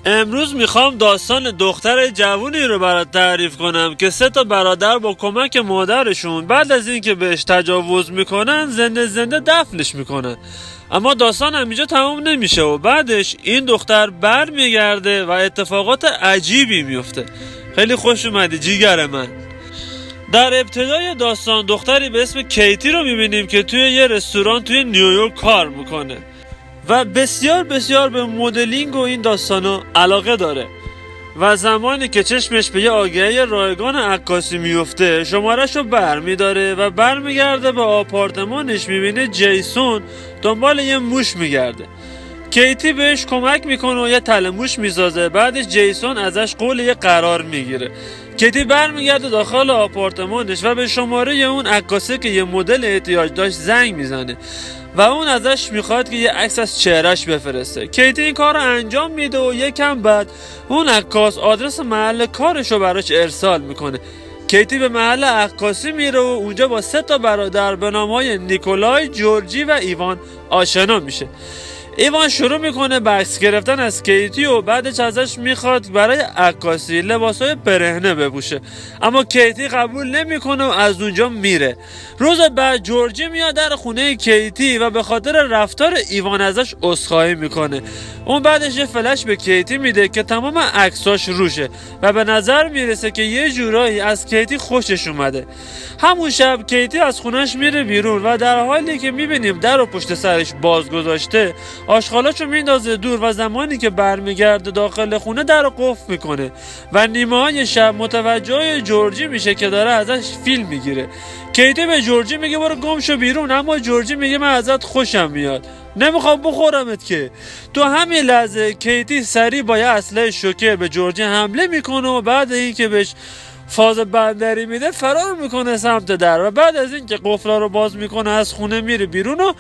امروز میخوام داستان دختر جوونی رو برات تعریف کنم که 3 برادر با کمک مادرشون بعد از اینکه بهش تجاوز میکنن زنده دفنش میکنن. اما داستان همینجا تمام نمیشه و بعدش این دختر بر میگرده و اتفاقات عجیبی میفته. خیلی خوش اومدی جیگر من. در ابتدای داستان دختری به اسم کیتی رو میبینیم که توی یه رستوران توی نیویورک کار میکنه و بسیار به مدلینگ و این داستانا علاقه داره و زمانی که چشمش به یه آگهی رایگان عکاسی میفته شمارش رو برمیداره و برمیگرده به آپارتمانش، میبینه جیسون دنبال یه موش میگرده. کیتی بهش کمک میکنه و یه تله موش میسازه. بعدش جیسون ازش قول یه قرار میگیره. کیتی برمیگرده داخل آپارتمانش و به شماره اون عکاسی که یه مدل احتیاج داشت زنگ میزنه و اون ازش میخواد که یه عکس از چهرش بفرسته. کیتی این کار رو انجام میده و یکم بعد اون عکاس آدرس محل کارش رو براش ارسال میکنه. کیتی به محل عکاسی میره و اونجا با 3 برادر به نامهای نیکولای، جورجی و ایوان آشنا میشه. ایوان شروع میکنه به عکس گرفتن از کیتی و بعدش ازش میخواد برای عکاسی لباسای برهنه بپوشه، اما کیتی قبول نمیکنه و از اونجا میره. روز بعد جورجی میاد در خونه کیتی و به خاطر رفتار ایوان ازش عذرخواهی میکنه. اون بعدش یه فلش به کیتی میده که تمام عکساش روشه و به نظر میرسه که یه جورایی از کیتی خوشش اومده. همون شب کیتی از خونش میره بیرون و در حالی که میبینیم در و پشت سرش باز گذاشته آشغالاشو میندازه دور و زمانی که برمیگرده داخل خونه در رو قفل میکنه و نیمه های شب متوجه جورجی میشه که داره ازش فیلم میگیره. کیتی به جورجی میگه برو گم شو بیرون، اما جورجی میگه من ازت خوشم میاد، نمیخوام بخورمت که. تو همین لحظه کیتی سریع با یه اسلحه شوکر به جورجی حمله میکنه و بعد اینکه بهش فاز بندری میده فرار میکنه سمت در و بعد از اینکه قفلا رو باز میکنه از خونه میره بیرون و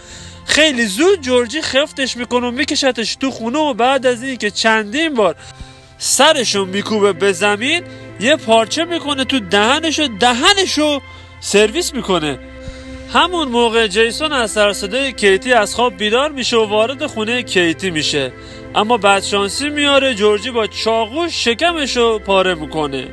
خیلی زود جورجی خفتش میکنه و میکشتش تو خونه و بعد از اینکه چندین بار سرشو میکوبه به زمین یه پارچه میکنه تو دهنشو سرویس میکنه. همون موقع جیسون از سر صدای کیتی از خواب بیدار میشه و وارد خونه کیتی میشه، اما بدشانسی میاره جورجی با چاقو شکمشو پاره میکنه.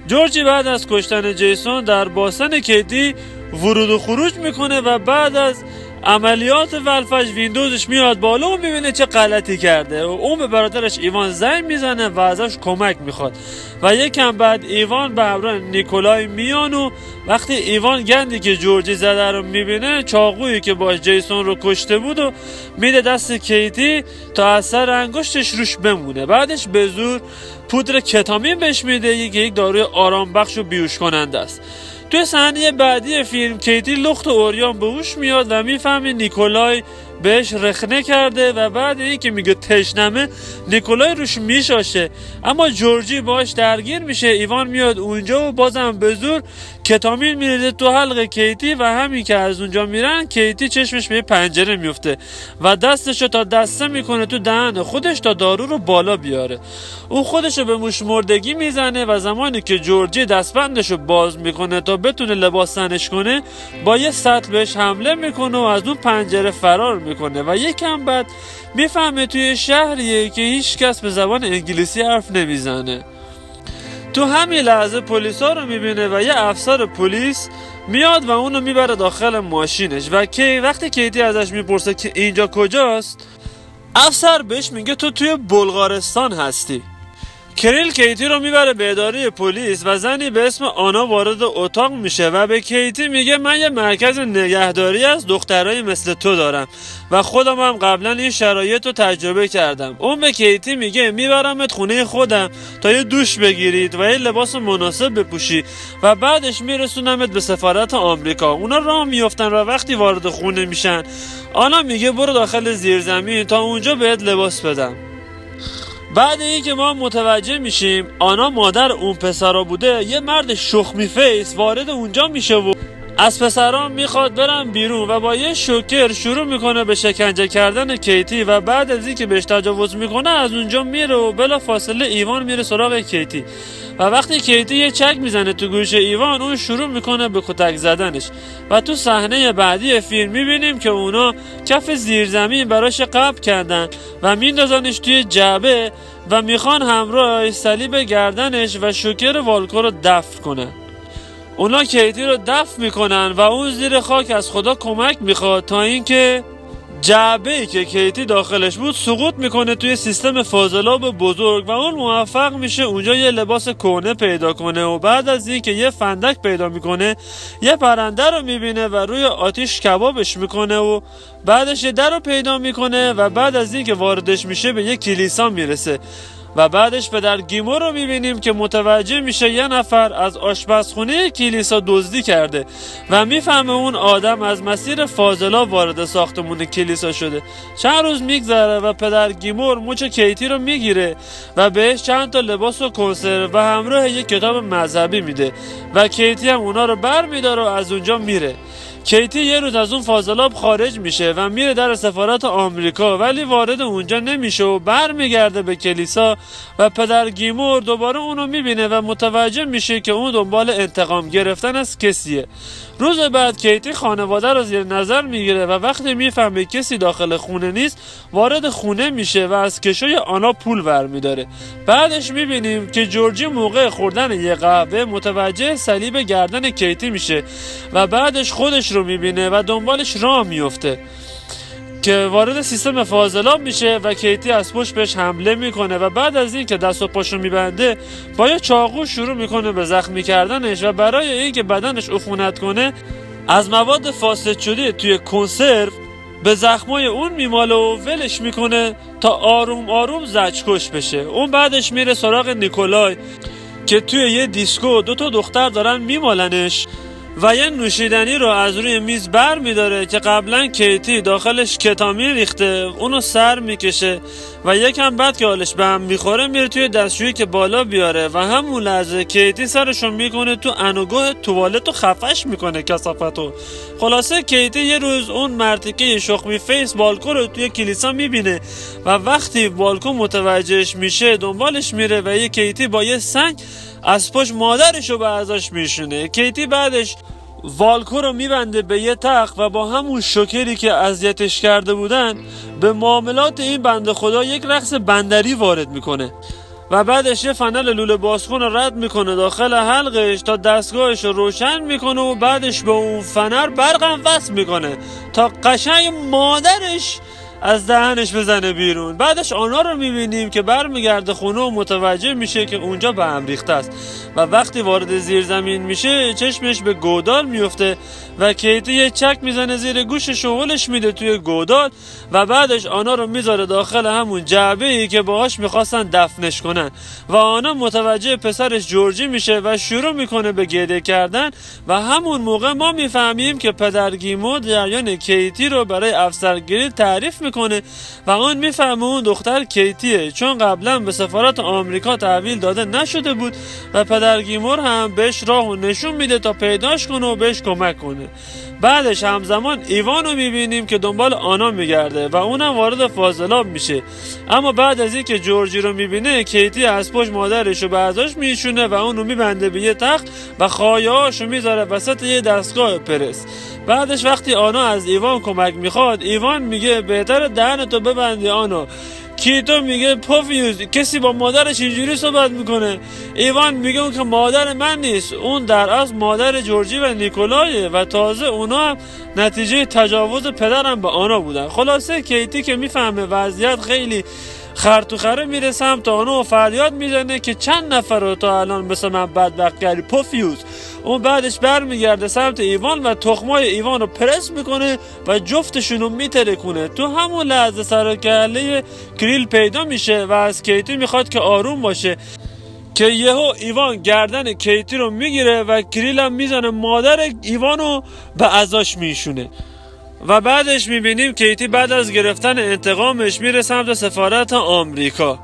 جورجی بعد از کشتن جیسون در باسن کیتی ورود و خروج میکنه و بعد از عملیات ولفج ویندوزش میاد بالا و میبینه چه غلطی کرده و اون به برادرش ایوان زنگ میزنه و ازش کمک میخواد و یکم بعد ایوان به همراه نیکولای میان و وقتی ایوان گندی که جورجی زده رو میبینه چاقویی که باش جیسون رو کشته بود و میده دست کیتی تا از سر انگشتش روش بمونه. بعدش به زور پودر کتامین بهش میده که یک داروی آرام بخش و بیهوش کننده است. توی صحنه بعدی فیلم کیتی لخت و عریان به هوش میاد و میفهمه نیکولای بهش رخنه کرده و بعد اینکه میگه تشنمه نیکولای روش میشاشه، اما جورجی باش درگیر میشه. ایوان میاد اونجا و بازم به زور کتامین میریزه تو حلق کیتی و همین که از اونجا میرن کیتی چشمش به پنجره میفته و دستشو تا دسته میکنه تو دهن خودش تا دارو رو بالا بیاره. اون خودشو به موش مردگی میزنه و زمانی که جورجی دستبندشو باز میکنه تا بتونه لباس تنش کنه با یه سطل بهش حمله میکنه و از اون پنجره فرار میکنه و یکم بعد میفهمه توی شهریه که هیچ کس به زبان انگلیسی حرف نمیزنه. تو همین لحظه پلیسا رو میبینه و یه افسر پلیس میاد و اونو میبره داخل ماشینش و وقتی کیتی ازش میپرسه که اینجا کجاست، افسر بهش میگه تو توی بلغارستان هستی. کریل کیتی رو میبره به اداره پلیس و زنی به اسم آنا وارد اتاق میشه و به کیتی میگه من یه مرکز نگهداری از دخترای مثل تو دارم و خودم هم قبلا این شرایط رو تجربه کردم. اون به کیتی میگه میبرمت خونه خودم تا یه دوش بگیرید و یه لباس مناسب بپوشی و بعدش میرسونمت به سفارت آمریکا. اونا راه میافتن و وقتی وارد خونه میشن آنا میگه برو داخل زیرزمین تا اونجا بهت لباس بدم. بعد اینکه ما متوجه میشیم آنا مادر اون پسرا بوده، یه مرد شخمی فیس وارد اونجا میشه و از پسران میخواد برن بیرون و با یه شوکر شروع میکنه به شکنجه کردن کیتی و بعد از اینکه بهش تجاوز میکنه از اونجا میره و بلا فاصله ایوان میره سراغ کیتی و وقتی کیتی یه چک میزنه تو گوش ایوان اون شروع میکنه به کتک زدنش و تو صحنه بعدی فیلم میبینیم که اونا کف زیرزمین براش قبل کردن و میندازنش توی جعبه و میخوان همراه صلیب گردنش و شوکر والکو رو دفن کنن. اونا کیتی رو دفن میکنن و اون زیر خاک از خدا کمک میخواد تا اینکه جعبه‌ای که کیتی داخلش بود سقوط میکنه توی سیستم فاضلاب بزرگ و اون موفق میشه اونجا یه لباس کهنه پیدا کنه و بعد از اینکه یه فندک پیدا میکنه یه پرنده رو میبینه و روی آتیش کبابش میکنه و بعدش یه در رو پیدا میکنه و بعد از اینکه واردش میشه به یه کلیسا میرسه و بعدش پدر گیمور رو میبینیم که متوجه میشه یه نفر از آشپزخونه کلیسا دزدی کرده و میفهمه اون آدم از مسیر فاضلاب وارد ساختمون کلیسا شده. چند روز میگذره و پدر گیمور مچ کیتی رو میگیره و بهش چند تا لباس و کنسرو و همراه یک کتاب مذهبی میده و کیتی هم اونا رو بر میداره و از اونجا میره. کیتی یه روز از اون فاضلاب خارج میشه و میره در سفارت آمریکا ولی وارد اونجا نمیشه و برمیگرده به کلیسا و پدر گیمور دوباره اونو میبینه و متوجه میشه که اون دنبال انتقام گرفتن از کسیه. روز بعد کیتی خانواده رو زیر نظر میگیره و وقتی میفهمه کسی داخل خونه نیست وارد خونه میشه و از کشوی آنا پول برمیداره. بعدش میبینیم که جورجی موقع خوردن یه قهوه متوجه صلیب گردن کیتی میشه و بعدش خودش رو میبینه و دنبالش راه میفته که وارد سیستم فاضلاب میشه و کیتی از پشت بهش حمله میکنه و بعد از این که دست و پاشو میبنده با یه چاقو شروع میکنه به زخمی کردنش و برای این که بدنش عفونت کنه از مواد فاسد شده توی کنسرو به زخمای اون میماله و ولش میکنه تا آروم آروم زجرکش بشه. اون بعدش میره سراغ نیکولای که توی یه دیسکو 2 تا دختر دارن میمالنش و یه نوشیدنی رو از روی میز بر میداره که قبلا کیتی داخلش کتامین ریخته، اونو سر میکشه و یکم بعد که حالش به هم میخوره میره توی دستشویی که بالا بیاره و همون لحظه کیتی سرشو میکنه تو انوگاه توالت و خفش میکنه کثافتو. خلاصه کیتی یه روز اون مرتیکه شخمی فیس والکو رو توی کلیسا میبینه و وقتی والکو متوجهش میشه دنبالش میره و یه کیتی با یه سنگ از پشت مادرشو به ازاش میشونه. کیتی بعدش والکو رو میبنده به یه تخت و با همون شوکری که اذیتش کرده بودن به معاملات این بنده خدا یک رقص بندری وارد میکنه و بعدش یه فنل لوله بازکن رو رد میکنه داخل حلقش تا دستگاهش رو روشن میکنه و بعدش به اون فنر برقم وصل میکنه تا قشنگ مادرش از دهنش بزنه بیرون. بعدش آنا رو میبینیم که برمیگرده خونه و متوجه میشه که اونجا به هم ریخته است و وقتی وارد زیر زمین میشه چشمش به گودال میفته و کیتی یه چک میزنه زیر گوشش و هلش میده توی گودال و بعدش آنا رو میذاره داخل همون جعبه‌ای که باهاش میخواستن دفنش کنن و آنا متوجه پسرش جورجی میشه و شروع میکنه به گریه کردن و همون موقع ما میفهمیم که پدر گیمور جریان کیتی رو برای افسرگیری تعریف میکنه و اون میفهمه اون دختر کیتیه چون قبلا به سفارت آمریکا تحویل داده نشده بود و پدر گیمور هم بهش راهو نشون میده تا پیداش کنه و بهش کمک کنه. بعدش همزمان ایوان رو میبینیم که دنبال آنا میگرده و اونم وارد فاضلاب میشه، اما بعد از اینکه جورجی رو میبینه کیتی از پشت مادرش رو به ازاش میشونه و اونو میبنده به یه تخت و خایه‌هاشو میذاره وسط یه دستگاه پرس. بعدش وقتی آنا از ایوان کمک میخواد ایوان میگه بهتره دهنتو ببندی آنا. کیتو میگه پوفیوز کسی با مادرش اینجوری صحبت میکنه. ایوان میگه اون که مادر من نیست، اون در اصل مادر جورجی و نیکولایه و تازه اونا هم نتیجه تجاوز پدرم به آنا بودن. خلاصه کیتی که میفهمه وضعیت خیلی خرطوخره میره سمت آنا و فریاد میزنه که چند نفر رو تا الان مثل من بدبخت کردی پوفیوز. اون بعدش برمیگرده سمت ایوان و تخمای ایوان رو پرس میکنه و جفتشون رو میترکونه. تو همون لحظه سرکله کریل پیدا میشه و از کیتی میخواد که آروم باشه که یهو ایوان گردن کیتی رو میگیره و کریل هم میزنه مادر ایوان رو به ازاش میشونه و بعدش میبینیم کیتی بعد از گرفتن انتقامش میره سمت سفارت آمریکا.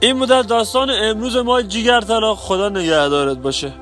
این مدت داستان امروز ما جیگر طلا. خدا نگهدارت باشه.